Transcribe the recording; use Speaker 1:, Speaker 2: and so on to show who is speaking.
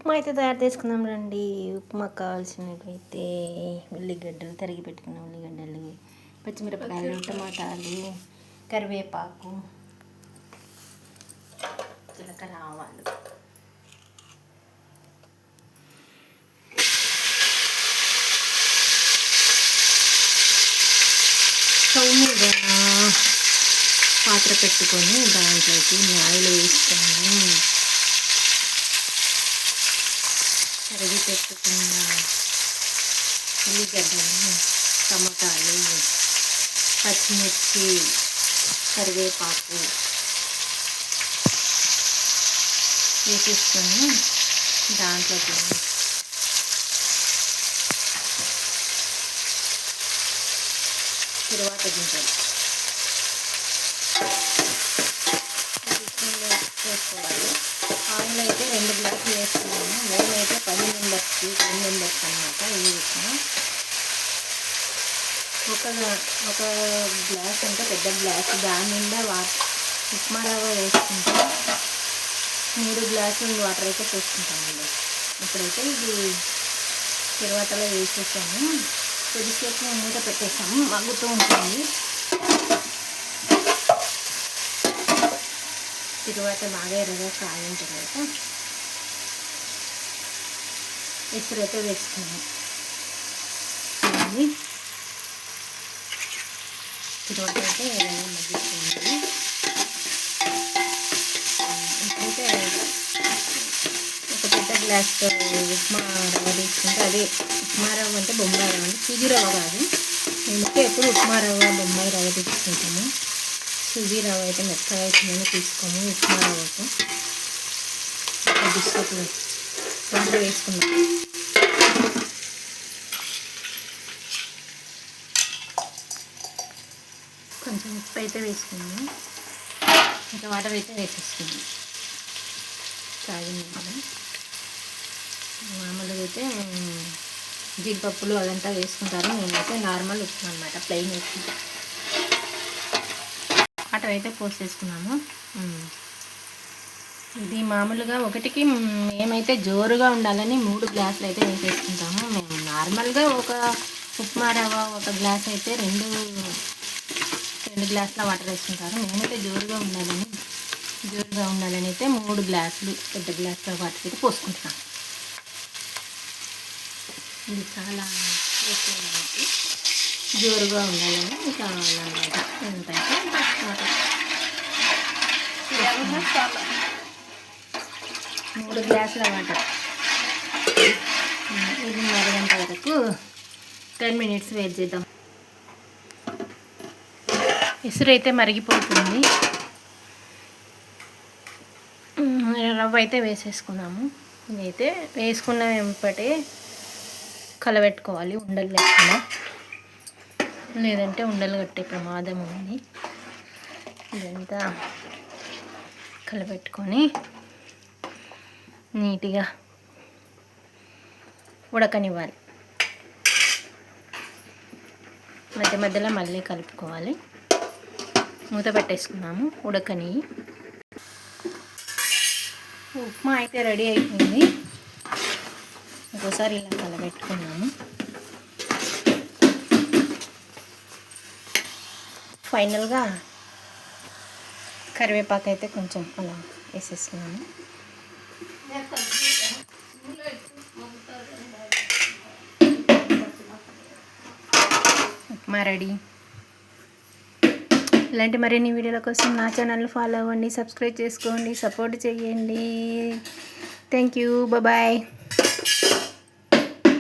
Speaker 1: ఉప్మా అయితే తయారు చేసుకుందాం రండి. ఉప్మాకు కావాల్సినవైతే ఉల్లిగడ్డలు, తరిగి పెట్టుకున్న ఉల్లిగడ్డలు, పచ్చిమిరపకాయలు, టమాటాలు, కరివేపాకు, జీలకర్ర, ఆవాలు, స్టవ్ మీద పాత్ర పెట్టుకొని దాంట్లోకి ఆయిల్ వేసుకొని తరిగి పెట్టుకున్న ఉల్లిగడ్డలు, టమాటాలు, పచ్చిమిర్చి, కరివేపాకు వేసేసుకొని దాంట్లోకి తరువాత గింజలు వేసుకోవాలి. ఆయిల్ అయితే 2 గ్లాసులు వేసుకున్నాము. నేనైతే 10 మెంబర్స్కి 10 మెంబర్స్ అన్నమాట. ఈ విధంగా ఒక గ్లాస్ అంటే పెద్ద గ్లాసు, దాని నిండా ఉప్మా రవ్వ వేసుకుంటే 3 గ్లాసులు వాటర్ అయితే పోసుకుంటామండి. ఇప్పుడైతే ఇది తరువాతలో వేసేసాము. కొద్దిసేపు మూత పెట్టేసాము, మగ్గుతూ ఉంటుంది. తరువాత బాగా ఎర్రగా కాలిన తర్వాత ఎసురైతే వేసుకున్నాము. తరువాత అయితే ఎర్రగా మగ్గిస్తుంది. ఇప్పుడైతే ఒక పెద్ద గ్లాస్తో ఉప్మా రవ్వ తీసుకుంటే, అదే ఉప్మా రవ్వ అంటే బొంబాయి రవ్వ, అంటే సూజీ రవ్వ కాదు. మేమైతే ఎప్పుడు ఉప్మా రవ్వ, బొంబాయి రవ్వ తీసుకుంటాము. సూజీ రవ్వ అయితే మెత్తగా అయితుందని తీసుకోము. ఉప్మా రవ్వకు బిస్కెట్లు దాంట్లో వేసుకున్నాం. కొంచెం ఉప్పు అయితే వేసుకున్నాము. ఇంకా వాటర్ అయితే వేసేసుకున్నాం. తాగింది కదా. మామూలుగా అయితే జీడిపప్పులు అదంతా వేసుకుంటారు. మేమైతే నార్మల్ ఉప్మా అనమాట, ప్లెయిన్ వేసుకుంటాం. వాటర్ అయితే పోసేసుకున్నాము. ఇది మామూలుగా ఒకటికి మేమైతే జోరుగా ఉండాలని 3 గ్లాసులు అయితే వేసేసుకుంటాము. మేము నార్మల్గా ఒక ఉప్మా రవ్వ ఒక గ్లాస్ అయితే 2 గ్లాసుల వాటర్ వేసుకుంటారు. మేమైతే జోరుగా ఉండాలని అయితే 3 గ్లాసులు పెద్ద గ్లాసుల వాటర్ అయితే పోసుకుంటున్నాం. ఇది చాలా జోరుగా ఉండాలని కావాలన్నమాట. ఎంతైతే వాటర్ 3 గ్లాసుల వాటర్. ఇది మరిగంట వరకు 10 మినిట్స్ వెయిట్ చేద్దాం. ఎసురైతే మరిగిపోతుంది. రవ్వ అయితే వేసేసుకున్నాము. ఇదైతే వేసుకున్న వెంపటే కలబెట్టుకోవాలి, ఉండలు లేకుండా, లేదంటే ఉండలు కట్టే ప్రమాదం ఉంది. ఇదంతా కలబెట్టుకొని నీట్గా ఉడకనివ్వాలి. మధ్య మధ్యలో మళ్ళీ కలుపుకోవాలి. మూత పెట్టేసుకున్నాము, ఉడకని. ఉప్మా అయితే రెడీ అయిపోయింది. ఇంకోసారి ఇలా కలబెట్టుకున్నాము. ఫైనల్గా కరివేపాకు అయితే కొంచెం అలా వేసేసుకున్నాము. ఉప్మా రెడీ. ఇలాంటి మరిన్ని వీడియోల కోసం నా ఛానల్ ఫాలో అవ్వండి, సబ్స్క్రైబ్ చేసుకోండి, సపోర్ట్ చేయండి. Thank you. బాయ్.